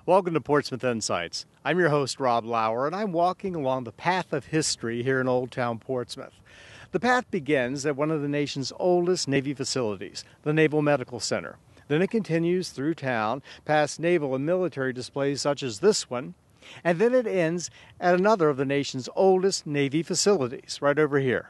Welcome to Portsmouth Insights. I'm your host, Rob Lauer, and I'm walking along the path of history here in Old Town Portsmouth. The path begins at one of the nation's oldest Navy facilities, the Naval Medical Center. Then it continues through town, past naval and military displays such as this one, and then it ends at another of the nation's oldest Navy facilities, right over here.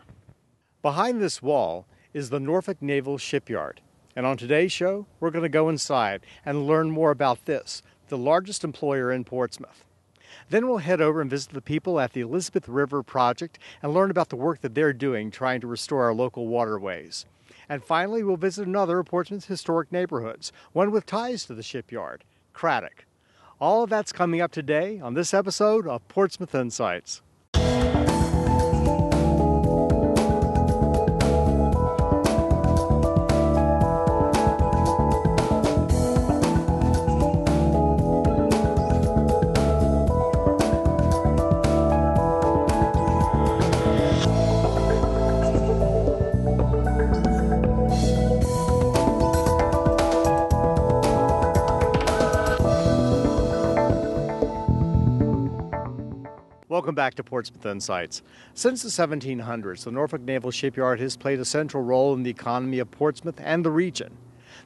Behind this wall is the Norfolk Naval Shipyard. And on today's show, we're going to go inside and learn more about this, the largest employer in Portsmouth. Then we'll head over and visit the people at the Elizabeth River Project and learn about the work that they're doing trying to restore our local waterways. And finally, we'll visit another of Portsmouth's historic neighborhoods, one with ties to the shipyard, Craddock. All of that's coming up today on this episode of Portsmouth Insights. Welcome back to Portsmouth Insights. Since the 1700s, the Norfolk Naval Shipyard has played a central role in the economy of Portsmouth and the region.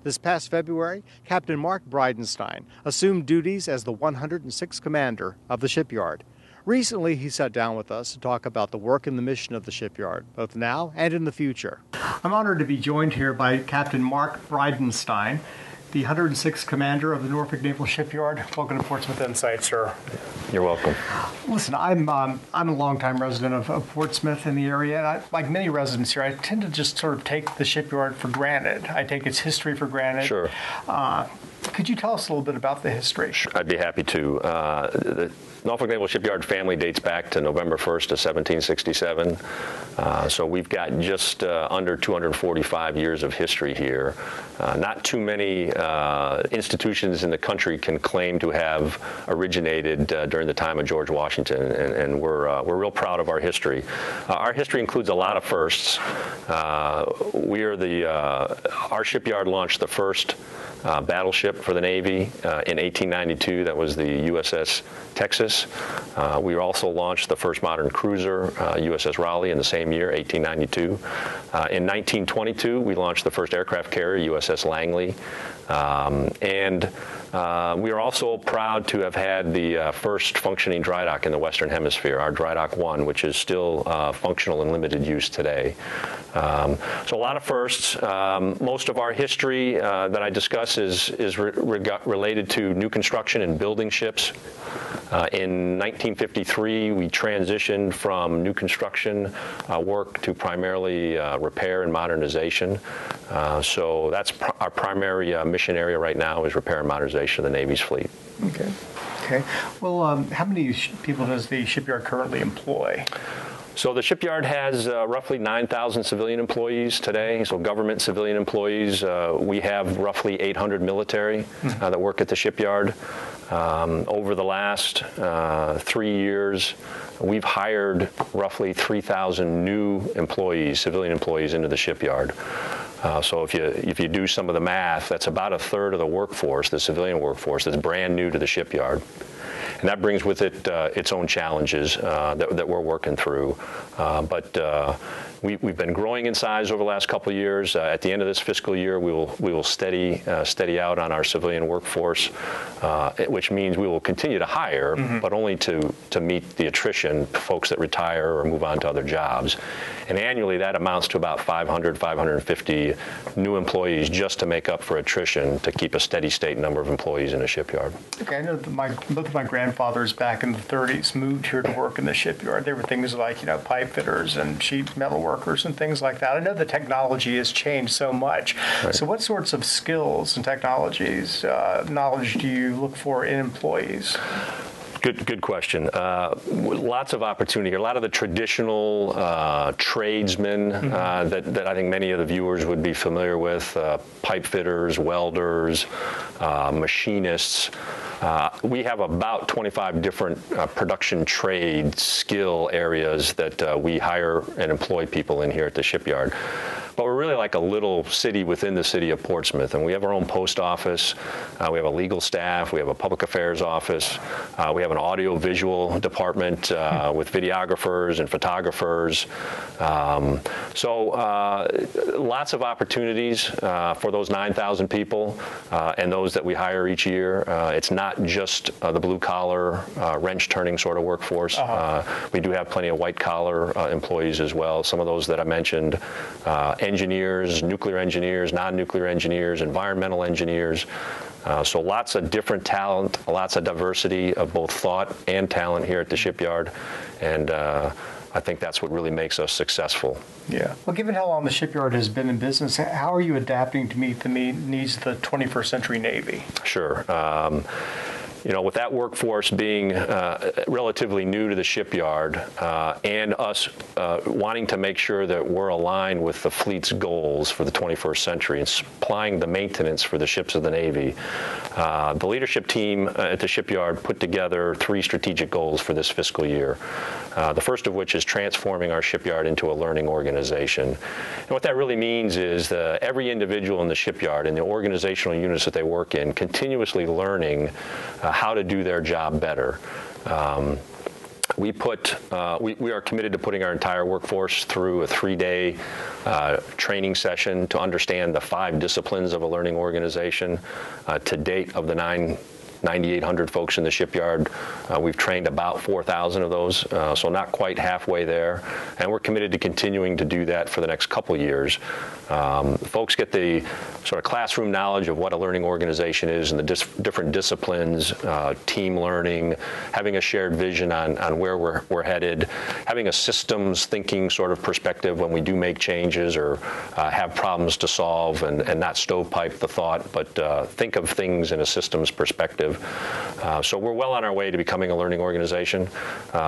This past February, Captain Mark Bridenstine assumed duties as the 106th commander of the shipyard. Recently, he sat down with us to talk about the work and the mission of the shipyard, both now and in the future. I'm honored to be joined here by Captain Mark Bridenstine, the 106th commander of the Norfolk Naval Shipyard. Welcome to Portsmouth Insights, sir. You're welcome. Listen, I'm a longtime resident of Portsmouth in the area, and like many residents here, I tend to just sort of take the shipyard for granted. I take its history for granted. Sure. Could you tell us a little bit about the history? Sure, I'd be happy to. The Norfolk Naval Shipyard family dates back to November 1st of 1767. So we've got just under 245 years of history here. Not too many institutions in the country can claim to have originated during the time of George Washington, and we're real proud of our history. Our history includes a lot of firsts. Our shipyard launched the first battleship for the Navy in 1892. That was the USS Texas. We also launched the first modern cruiser, USS Raleigh, in the same year, 1892. In 1922, we launched the first aircraft carrier, USS Langley. We are also proud to have had the first functioning dry dock in the Western Hemisphere, our Dry Dock 1, which is still functional in limited use today. So a lot of firsts. Most of our history that I discuss is related to new construction and building ships. In 1953, we transitioned from new construction work to primarily repair and modernization. So that's our primary mission area right now, is repair and modernization of the Navy's fleet. Okay. Well, how many people does the shipyard currently employ? So the shipyard has roughly 9,000 civilian employees today, so government civilian employees. We have roughly 800 military that work at the shipyard. Over the last 3 years, we've hired roughly 3,000 new employees, civilian employees, into the shipyard. So if you do some of the math, that's about a third of the workforce, the civilian workforce, that's brand new to the shipyard. And that brings with it its own challenges that we're working through. But we've been growing in size over the last couple of years. At the end of this fiscal year, we will steady out on our civilian workforce, which means we will continue to hire, but only to meet the attrition, folks that retire or move on to other jobs. And annually, that amounts to about 500, 550 new employees just to make up for attrition, to keep a steady state number of employees in a shipyard. Okay, I know that both of my grandfathers back in the 30s moved here to work in the shipyard. There were things like, pipe fitters and sheet metal workers and things like that. I know the technology has changed so much. Right. So what sorts of skills and technologies, knowledge do you look for in employees? Good question. Lots of opportunity here. A lot of the traditional tradesmen that I think many of the viewers would be familiar with, pipe fitters, welders, machinists. We have about 25 different production trade skill areas that we hire and employ people in here at the shipyard. but we're really like a little city within the city of Portsmouth, and we have our own post office, we have a legal staff, we have a public affairs office, we have an audio-visual department with videographers and photographers. Lots of opportunities for those 9,000 people and those that we hire each year. It's not just the blue-collar, wrench-turning sort of workforce. We do have plenty of white-collar employees as well. Some of those that I mentioned, engineers, nuclear engineers, non-nuclear engineers, environmental engineers. So lots of different talent, lots of diversity of both thought and talent here at the shipyard. And I think that's what really makes us successful. Yeah. Well, given how long the shipyard has been in business, how are you adapting to meet the needs of the 21st century Navy? Sure. With that workforce being relatively new to the shipyard and us wanting to make sure that we're aligned with the fleet's goals for the 21st century and supplying the maintenance for the ships of the Navy, the leadership team at the shipyard put together 3 strategic goals for this fiscal year. The first of which is transforming our shipyard into a learning organization. And what that really means is every individual in the shipyard and the organizational units that they work in continuously learning how to do their job better. We are committed to putting our entire workforce through a 3-day training session to understand the 5 disciplines of a learning organization. To date, of the 9,800 folks in the shipyard, we've trained about 4,000 of those, so not quite halfway there. And we're committed to continuing to do that for the next couple years. Folks get the sort of classroom knowledge of what a learning organization is and the different disciplines, team learning, having a shared vision on where we're headed, having a systems thinking sort of perspective when we do make changes or have problems to solve, and not stovepipe the thought, but think of things in a systems perspective. So we're well on our way to becoming a learning organization.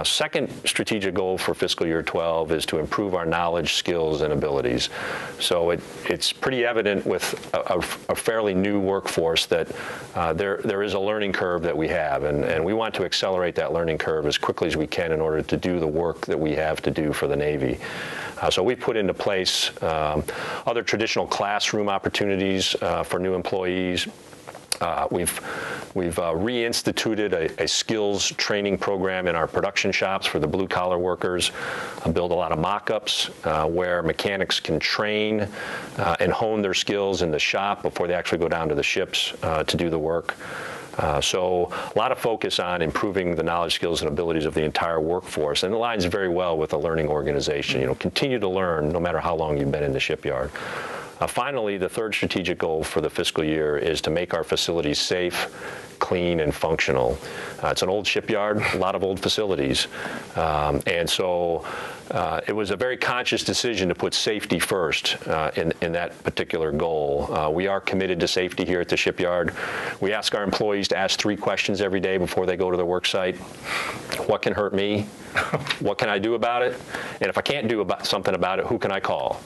Second strategic goal for fiscal year 12 is to improve our knowledge, skills, and abilities. So it's pretty evident with a fairly new workforce that there is a learning curve that we have, and we want to accelerate that learning curve as quickly as we can in order to do the work that we have to do for the Navy. So we've put into place other traditional classroom opportunities for new employees. We've reinstituted a skills training program in our production shops for the blue-collar workers, build a lot of mock-ups where mechanics can train and hone their skills in the shop before they actually go down to the ships to do the work. So a lot of focus on improving the knowledge, skills, and abilities of the entire workforce, and it aligns very well with a learning organization. Continue to learn no matter how long you've been in the shipyard. Finally, the third strategic goal for the fiscal year is to make our facilities safe, clean, and functional. It's an old shipyard, a lot of old facilities, and so it was a very conscious decision to put safety first in that particular goal. We are committed to safety here at the shipyard. We ask our employees to ask 3 questions every day before they go to the work site. What can hurt me? What can I do about it? And if I can't do something about it, who can I call?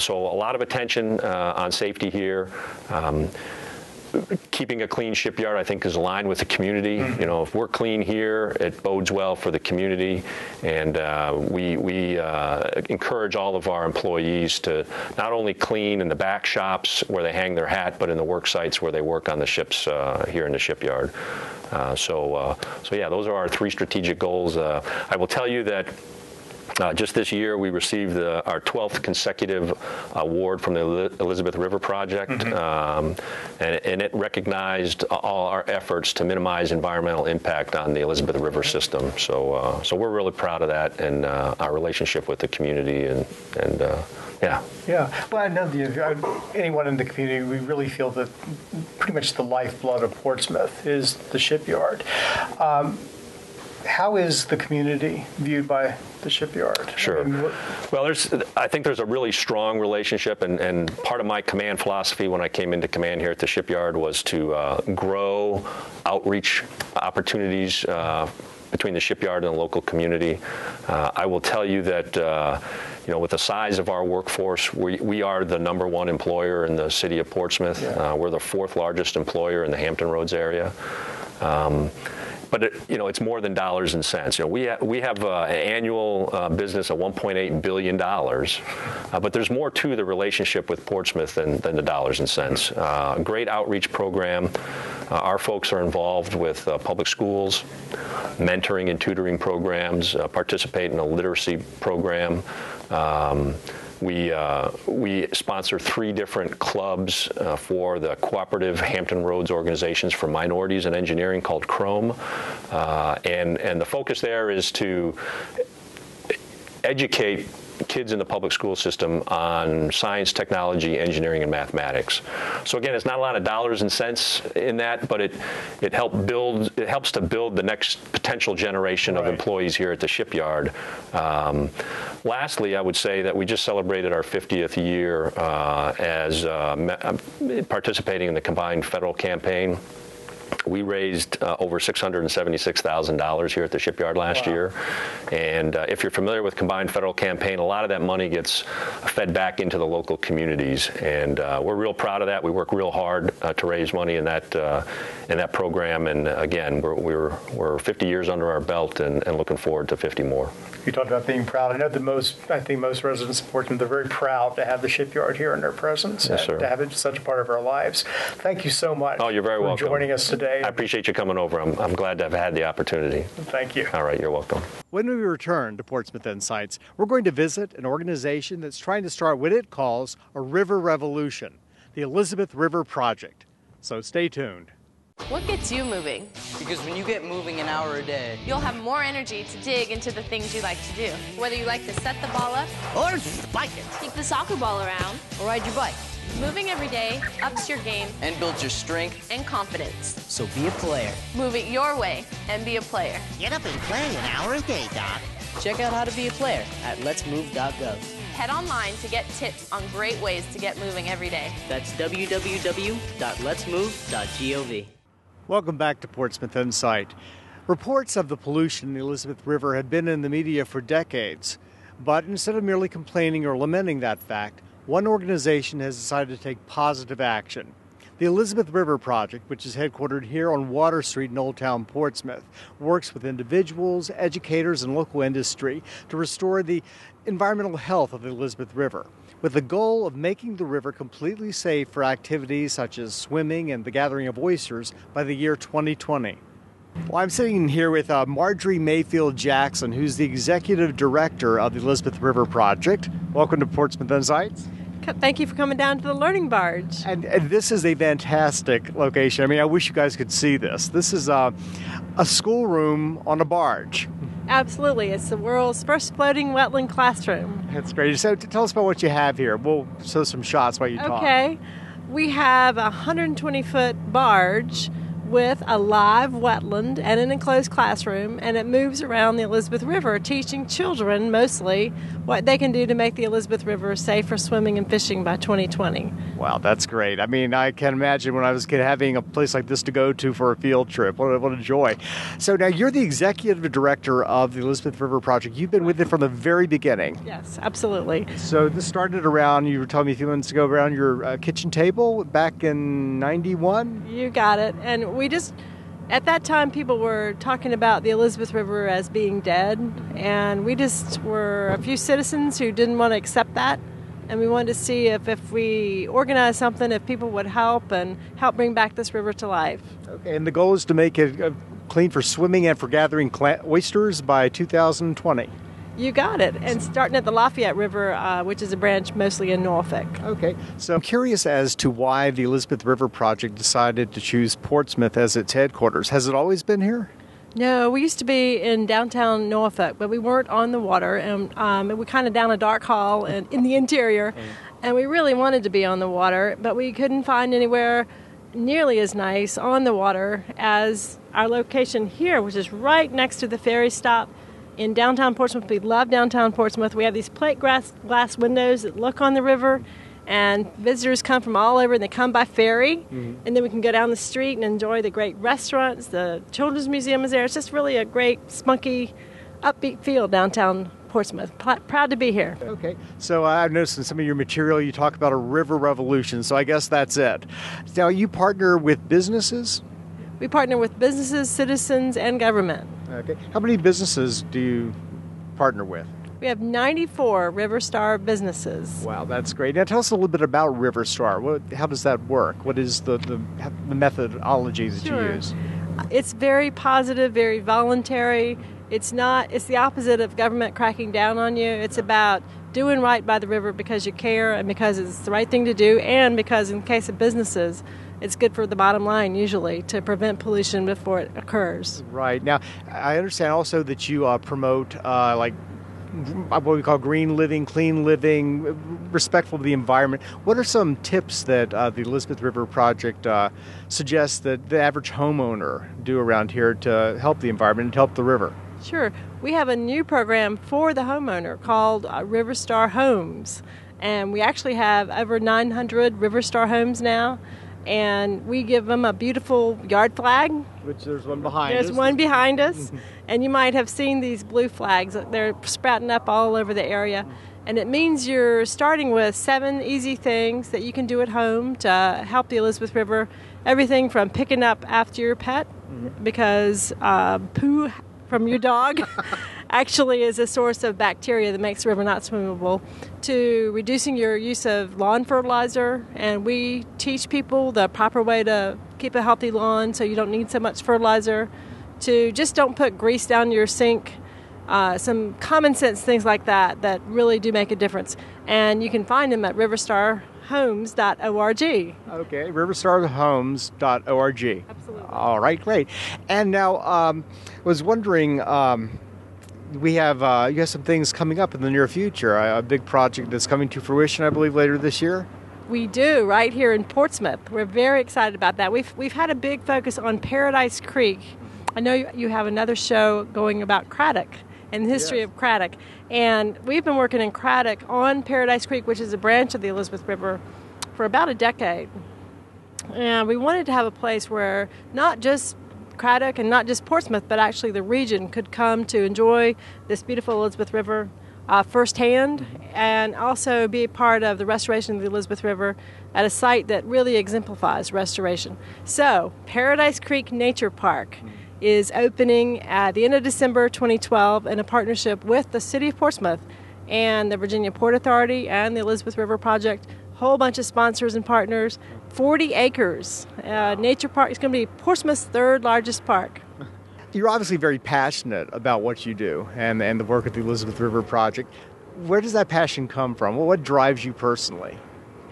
So a lot of attention on safety here. Keeping a clean shipyard, I think, is aligned with the community. If we're clean here, it bodes well for the community, and we encourage all of our employees to not only clean in the back shops where they hang their hat, but in the work sites where they work on the ships here in the shipyard. So yeah, those are our 3 strategic goals. I will tell you that just this year, we received our 12th consecutive award from the Elizabeth River Project, and it recognized all our efforts to minimize environmental impact on the Elizabeth River system. So we're really proud of that and our relationship with the community, and yeah. Yeah. Well, I know anyone in the community, we really feel that pretty much the lifeblood of Portsmouth is the shipyard. How is the community viewed by the shipyard? Sure. Well, I think there's a really strong relationship, and part of my command philosophy when I came into command here at the shipyard was to grow outreach opportunities between the shipyard and the local community. I will tell you that with the size of our workforce, we are the #1 employer in the city of Portsmouth. Yeah. We're the 4th largest employer in the Hampton Roads area. but it's more than dollars and cents. We have an annual business of $1.8 billion, but there's more to the relationship with Portsmouth than the dollars and cents. Great outreach program. Our folks are involved with public schools, mentoring and tutoring programs, participate in a literacy program. We sponsor 3 different clubs for the cooperative Hampton Roads organizations for minorities in engineering called Chrome, and the focus there is to educate kids in the public school system on science, technology, engineering, and mathematics. So again, it's not a lot of dollars and cents in that, but it helps to build the next potential generation of employees here at the shipyard. Lastly, I would say that we just celebrated our 50th year as participating in the combined federal campaign. We raised over $676,000 here at the shipyard last year. And if you're familiar with combined federal campaign, a lot of that money gets fed back into the local communities. And we're real proud of that. We work real hard to raise money in that program. And again, we're 50 years under our belt and looking forward to 50 more. You talked about being proud. I know I think most residents of Portsmouth are very proud to have the shipyard here in their presence, yes, sir. To have it such a part of our lives. Thank you so much. Oh, you're very welcome. For joining us today. I appreciate you coming over. I'm glad to have had the opportunity. Thank you. All right, you're welcome. When we return to Portsmouth Insights, we're going to visit an organization that's trying to start what it calls a river revolution, the Elizabeth River Project. So stay tuned. What gets you moving? Because when you get moving an hour a day, you'll have more energy to dig into the things you like to do. Whether you like to set the ball up, or spike it, kick the soccer ball around, or ride your bike. Moving every day ups your game and builds your strength and confidence. So be a player. Move it your way and be a player. Get up and play an hour a day, Doc. Check out how to be a player at letsmove.gov. Head online to get tips on great ways to get moving every day. That's www.letsmove.gov. Welcome back to Portsmouth Insight. Reports of the pollution in the Elizabeth River have been in the media for decades. But instead of merely complaining or lamenting that fact, one organization has decided to take positive action. The Elizabeth River Project, which is headquartered here on Water Street in Old Town Portsmouth, works with individuals, educators, and local industry to restore the environmental health of the Elizabeth River, with the goal of making the river completely safe for activities such as swimming and the gathering of oysters by the year 2020. Well, I'm sitting here with Marjorie Mayfield Jackson, who's the Executive Director of the Elizabeth River Project. Welcome to Portsmouth Insights. Thank you for coming down to the learning barge. And this is a fantastic location. I mean, I wish you guys could see this. This is a schoolroom on a barge. Absolutely. It's the world's first floating wetland classroom. That's great. So tell us about what you have here. We'll show some shots while you talk. Okay. We have a 120-foot barge with a live wetland and an enclosed classroom, and it moves around the Elizabeth River, teaching children mostly what they can do to make the Elizabeth River safe for swimming and fishing by 2020. Wow, that's great. I mean, I can imagine when I was a kid having a place like this to go to for a field trip. What a joy. So now you're the Executive Director of the Elizabeth River Project. You've been with it from the very beginning. Yes, absolutely. So this started around, you were telling me a few minutes ago, around your kitchen table back in 91? You got it. And we just, at that time, people were talking about the Elizabeth River as being dead, and we just were a few citizens who didn't want to accept that, and we wanted to see if we organized something, if people would help and help bring back this river to life. Okay, and the goal is to make it clean for swimming and for gathering oysters by 2020. You got it. And starting at the Lafayette River, which is a branch mostly in Norfolk. Okay. So I'm curious as to why the Elizabeth River Project decided to choose Portsmouth as its headquarters. Has it always been here? No, we used to be in downtown Norfolk, but we weren't on the water. And we were kind of down a dark hall and in the interior. And we really wanted to be on the water, but we couldn't find anywhere nearly as nice on the water as our location here, which is right next to the ferry stop in downtown Portsmouth. We love downtown Portsmouth. We have these plate glass windows that look on the river, and visitors come from all over, and they come by ferry, and then we can go down the street and enjoy the great restaurants. The Children's Museum is there. It's just really a great, spunky, upbeat feel downtown Portsmouth. Proud to be here. Okay. So I've noticed in some of your material you talk about a river revolution, so I guess that's it. Now, you partner with businesses? we partner with businesses, citizens, and government. Okay. How many businesses do you partner with? We have 94 Riverstar businesses. Wow, that's great. Now tell us a little bit about Riverstar. How does that work? What is the methodology that you use? It's very positive, very voluntary. It's the opposite of government cracking down on you. It's about doing right by the river because you care and because it's the right thing to do, and because in the case of businesses, it's good for the bottom line usually to prevent pollution before it occurs. Right. Now, I understand also that you promote what we call green living, clean living, respectful of the environment. What are some tips that the Elizabeth River Project suggests that the average homeowner do around here to help the environment and help the river? Sure. We have a new program for the homeowner called Riverstar Homes. And we actually have over 900 Riverstar homes now. And we give them a beautiful yard flag. Which there's one behind us. There's one behind us. And you might have seen these blue flags. They're sprouting up all over the area. And it means you're starting with 7 easy things that you can do at home to help the Elizabeth River. Everything from picking up after your pet, because poo from your dog actually is a source of bacteria that makes the river not swimmable, to reducing your use of lawn fertilizer. And we teach people the proper way to keep a healthy lawn so you don't need so much fertilizer, to just don't put grease down your sink. Some common sense things like that really do make a difference. And you can find them at riverstarhomes.org. Okay, riverstarhomes.org. Absolutely. All right, great. And now, was wondering, you have some things coming up in the near future. A big project that's coming to fruition, I believe, later this year. We do, right here in Portsmouth. We're very excited about that. We've had a big focus on Paradise Creek. I know you have another show going about Craddock and the history of Craddock. And we've been working in Craddock on Paradise Creek, which is a branch of the Elizabeth River, for about a decade. And we wanted to have a place where not just Craddock and not just Portsmouth, but actually the region could come to enjoy this beautiful Elizabeth River firsthand, and also be a part of the restoration of the Elizabeth River at a site that really exemplifies restoration. So, Paradise Creek Nature Park is opening at the end of December 2012 in a partnership with the City of Portsmouth and the Virginia Port Authority and the Elizabeth River Project. Whole bunch of sponsors and partners. 40 acres. Nature Park is going to be Portsmouth's third largest park. You're obviously very passionate about what you do and the work at the Elizabeth River Project. Where does that passion come from? What drives you personally?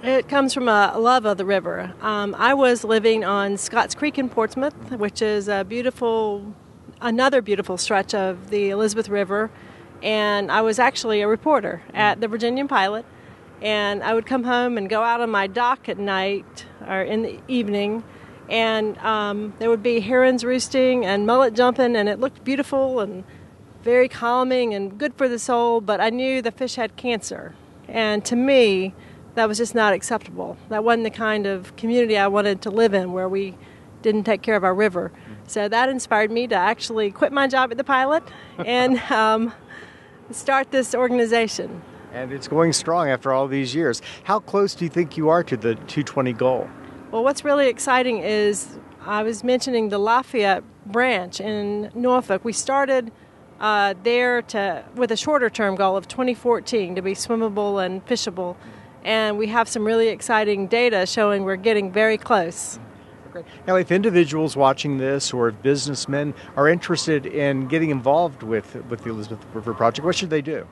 It comes from a love of the river. I was living on Scotts Creek in Portsmouth, which is another beautiful stretch of the Elizabeth River, and I was actually a reporter at the Virginian Pilot. And I would come home and go out on my dock at night or in the evening, and there would be herons roosting and mullet jumping, and it looked beautiful and very calming and good for the soul, but I knew the fish had cancer. And to me, that was just not acceptable. That wasn't the kind of community I wanted to live in, where we didn't take care of our river. So that inspired me to actually quit my job at the Pilot and start this organization. And it's going strong after all these years. How close do you think you are to the 220 goal? Well, what's really exciting is I was mentioning the Lafayette branch in Norfolk. We started there with a shorter term goal of 2014 to be swimmable and fishable. And we have some really exciting data showing we're getting very close. Okay. Now, if individuals watching this or if businessmen are interested in getting involved with the Elizabeth River Project, what should they do?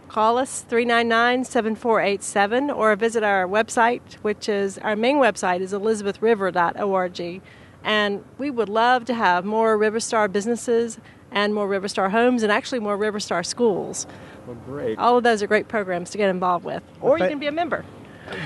Call us 399-7487 or visit our website, which is our main website is elizabethriver.org. And we would love to have more Riverstar businesses and more Riverstar homes and actually more Riverstar schools. Well, great. All of those are great programs to get involved with. Or you can be a member.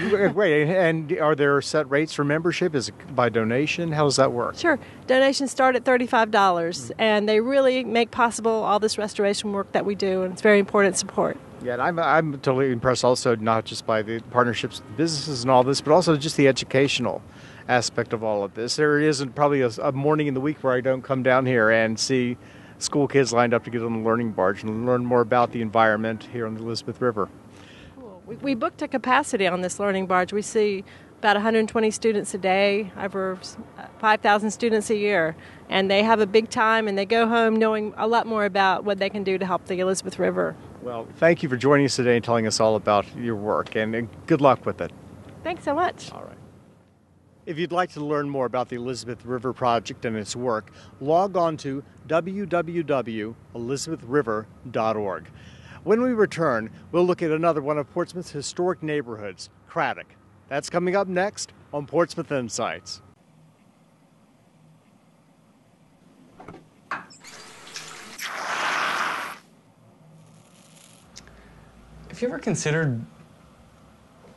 Great. And are there set rates for membership? Is it by donation? How does that work? Sure. Donations start at $35, and they really make possible all this restoration work that we do, and it's very important support. Yeah, and I'm totally impressed also not just by the partnerships with businesses and all this, but also just the educational aspect of all of this. There isn't probably a morning in the week where I don't come down here and see school kids lined up to get on the learning barge and learn more about the environment here on the Elizabeth River. We booked a capacity on this learning barge. We see about 120 students a day, over 5,000 students a year. And they have a big time, and they go home knowing a lot more about what they can do to help the Elizabeth River. Well, thank you for joining us today and telling us all about your work, and good luck with it. Thanks so much. All right. If you'd like to learn more about the Elizabeth River Project and its work, log on to www.elizabethriver.org. When we return, we'll look at another one of Portsmouth's historic neighborhoods, Craddock. That's coming up next on Portsmouth Insights. Have you ever considered,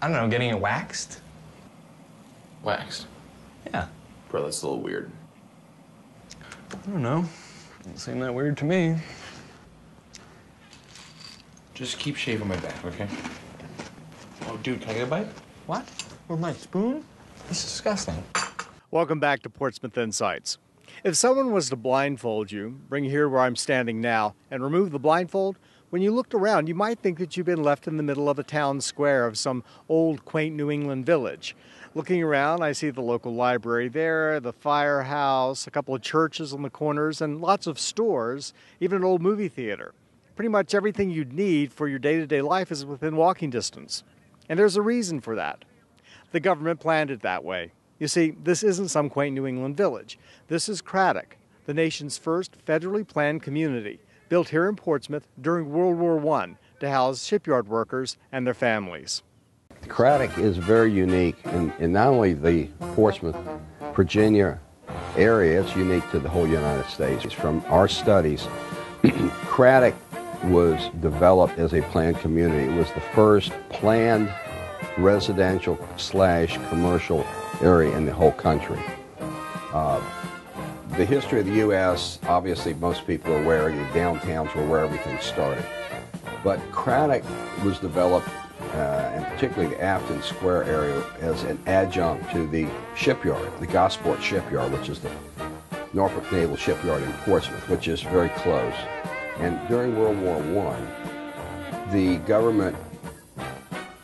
I don't know, getting it waxed? Waxed? Yeah. Bro, that's a little weird. I don't know. Doesn't seem that weird to me. Just keep shaving my back, okay? Oh, dude, can I get a bite? What? With my spoon? It's disgusting. Welcome back to Portsmouth Insights. If someone was to blindfold you, bring you here where I'm standing now, and remove the blindfold, when you looked around, you might think that you've been left in the middle of a town square of some old, quaint New England village. Looking around, I see the local library there, the firehouse, a couple of churches on the corners, and lots of stores, even an old movie theater. Pretty much everything you'd need for your day-to-day life is within walking distance. And there's a reason for that. The government planned it that way. You see, this isn't some quaint New England village. This is Craddock, the nation's first federally planned community, built here in Portsmouth during World War I to house shipyard workers and their families. Craddock is very unique in not only the Portsmouth, Virginia area, it's unique to the whole United States. From our studies, Craddock was developed as a planned community. It was the first planned residential/commercial area in the whole country. The history of the U.S., obviously most people are aware, the downtowns were where everything started. But Craddock was developed, and particularly the Afton Square area, as an adjunct to the shipyard, the Gosport Shipyard, which is the Norfolk Naval Shipyard in Portsmouth, which is very close. And during World War I, the government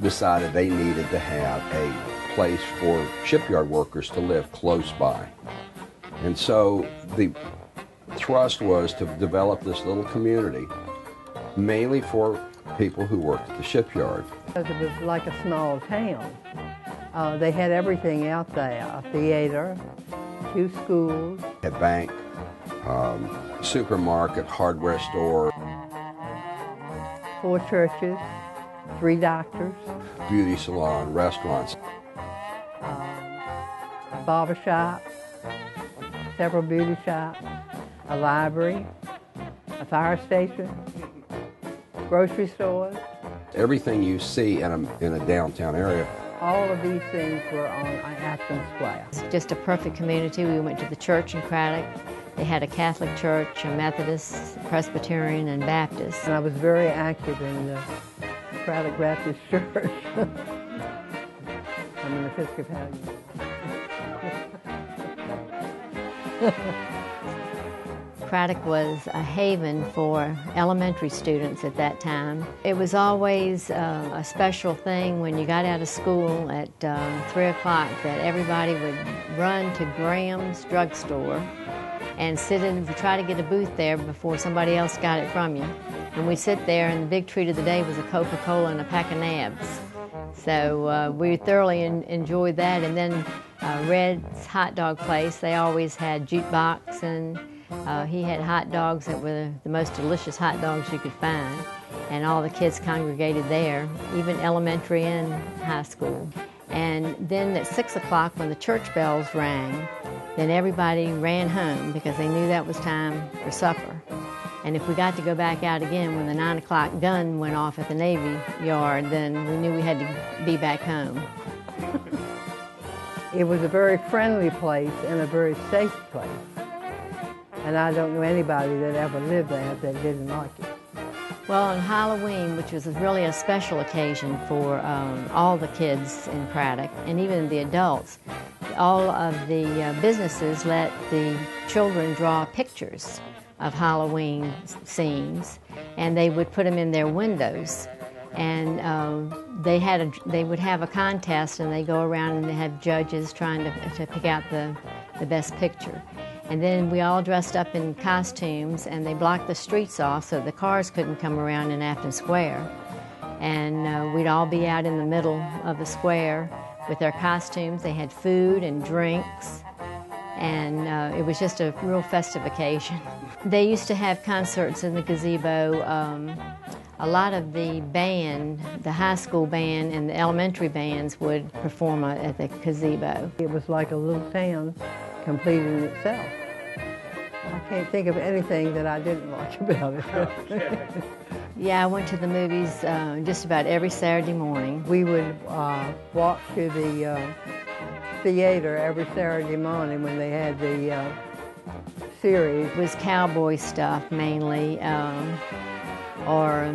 decided they needed to have a place for shipyard workers to live close by. And so the thrust was to develop this little community, mainly for people who worked at the shipyard. Because it was like a small town. They had everything out there, a theater, 2 schools. A bank, supermarket, hardware store. 4 churches, 3 doctors. Beauty salon, restaurants. A barber shop, several beauty shops, a library, a fire station, grocery stores. Everything you see in a downtown area. All of these things were on Afton Square. It's just a perfect community. We went to the church in Craddock. They had a Catholic church, a Methodist, Presbyterian, and Baptist. And I was very active in the Craddock Baptist Church. I'm an Episcopalian. Craddock was a haven for elementary students at that time. It was always a special thing when you got out of school at 3 o'clock that everybody would run to Graham's drugstore and try to get a booth there before somebody else got it from you. And we'd sit there, and the big treat of the day was a Coca-Cola and a pack of nabs. So we thoroughly enjoyed that. And then Red's hot dog place, they always had jukebox, and he had hot dogs that were the most delicious hot dogs you could find. And all the kids congregated there, even elementary and high school. And then at 6 o'clock when the church bells rang, then everybody ran home because they knew that was time for supper. And if we got to go back out again when the 9 o'clock gun went off at the Navy Yard, then we knew we had to be back home. It was a very friendly place and a very safe place. And I don't know anybody that ever lived there that didn't like it. Well, on Halloween, which was really a special occasion for all the kids in Craddock, and even the adults, all of the businesses let the children draw pictures of Halloween scenes, and they would put them in their windows. And they would have a contest, and they go around and they have judges trying to pick out the best picture. And then we all dressed up in costumes, and they blocked the streets off so the cars couldn't come around in Afton Square. And we'd all be out in the middle of the square with their costumes. They had food and drinks, and it was just a real festive occasion. They used to have concerts in the gazebo. A lot of the band, the high school band and the elementary bands would perform at the gazebo. It was like a little town complete in itself. I can't think of anything that I didn't like about it. Okay. Yeah, I went to the movies just about every Saturday morning. We would walk to the theater every Saturday morning when they had the series. It was cowboy stuff mainly, or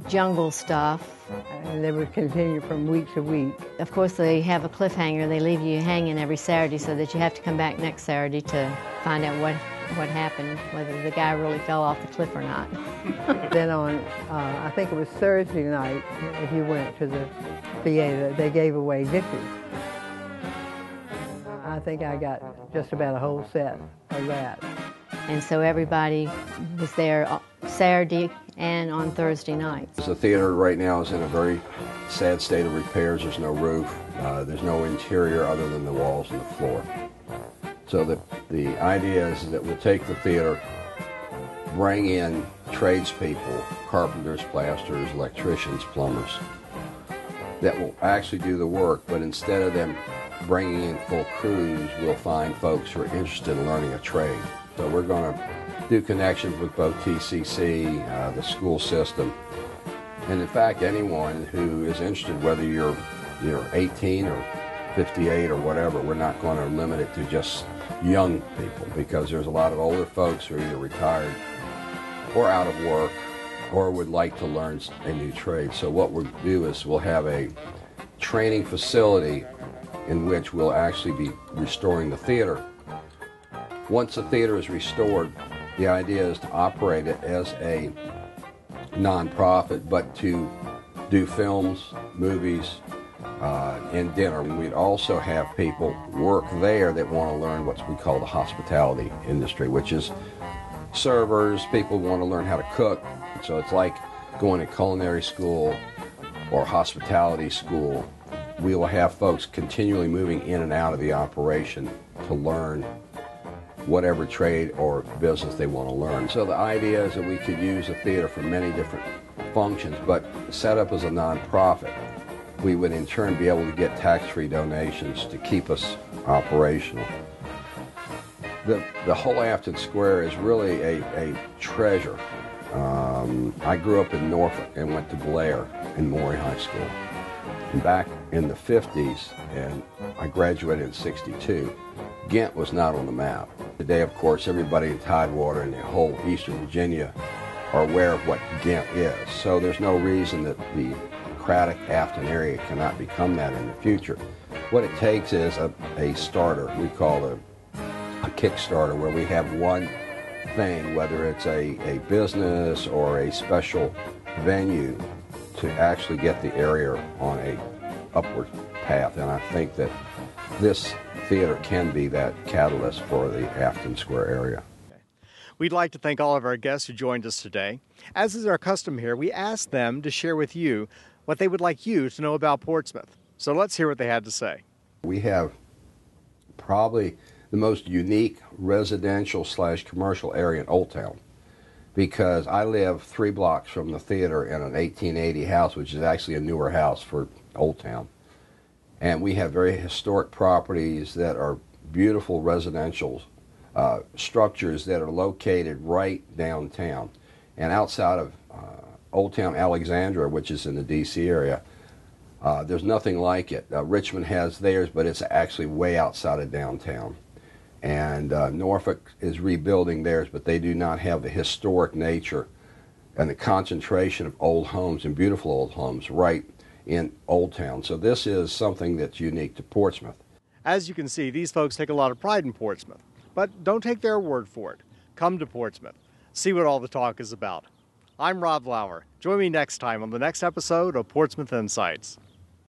jungle stuff. And they would continue from week to week. Of course, they have a cliffhanger. They leave you hanging every Saturday so that you have to come back next Saturday to find out what happened, whether the guy really fell off the cliff or not. Then on, I think it was Thursday night, if you went to the theater, they gave away dishes. I think I got just about a whole set of that. And so everybody was there Saturday and on Thursday nights. The theater right now is in a very sad state of repairs. There's no roof. There's no interior other than the walls and the floor. So the idea is that we'll take the theater, bring in tradespeople, carpenters, plasterers, electricians, plumbers, that will actually do the work, but instead of them bringing in full crews, we'll find folks who are interested in learning a trade. So we're going to do connections with both TCC, the school system, and in fact anyone who is interested, whether you're 18 or 58 or whatever. We're not going to limit it to just young people, because there's a lot of older folks who are either retired or out of work or would like to learn a new trade. So what we'll do is we'll have a training facility in which we'll actually be restoring the theater. Once the theater is restored, the idea is to operate it as a nonprofit, but to do films, movies, and dinner. We'd also have people work there that want to learn what we call the hospitality industry, which is servers, people who want to learn how to cook. So it's like going to culinary school or hospitality school. We will have folks continually moving in and out of the operation to learn whatever trade or business they want to learn. So the idea is that we could use a theater for many different functions, but set up as a nonprofit. We would in turn be able to get tax-free donations to keep us operational. The whole Afton Square is really a treasure. I grew up in Norfolk and went to Blair and Maury High School. And back in the 50s, and I graduated in '62, Ghent was not on the map. Today, of course, everybody in Tidewater and the whole Eastern Virginia are aware of what Ghent is. So there's no reason that the Craddock Afton area cannot become that in the future. What it takes is a starter. We call it a Kickstarter, where we have one thing, whether it's a business or a special venue, to actually get the area on a upward path. And I think that this theater can be that catalyst for the Afton Square area. We'd like to thank all of our guests who joined us today. As is our custom here, we asked them to share with you what they would like you to know about Portsmouth. So let's hear what they had to say. We have probably the most unique residential/commercial area in Old Town, because I live 3 blocks from the theater in an 1880 house, which is actually a newer house for Old Town. And we have very historic properties that are beautiful residential structures that are located right downtown. And outside of Old Town Alexandria, which is in the D.C. area, there's nothing like it. Richmond has theirs, but it's actually way outside of downtown. And Norfolk is rebuilding theirs, but they do not have the historic nature and the concentration of old homes and beautiful old homes right in Old Town. So this is something that's unique to Portsmouth. As you can see, these folks take a lot of pride in Portsmouth, but don't take their word for it. Come to Portsmouth. See what all the talk is about. I'm Rob Lauer. Join me next time on the next episode of Portsmouth Insights.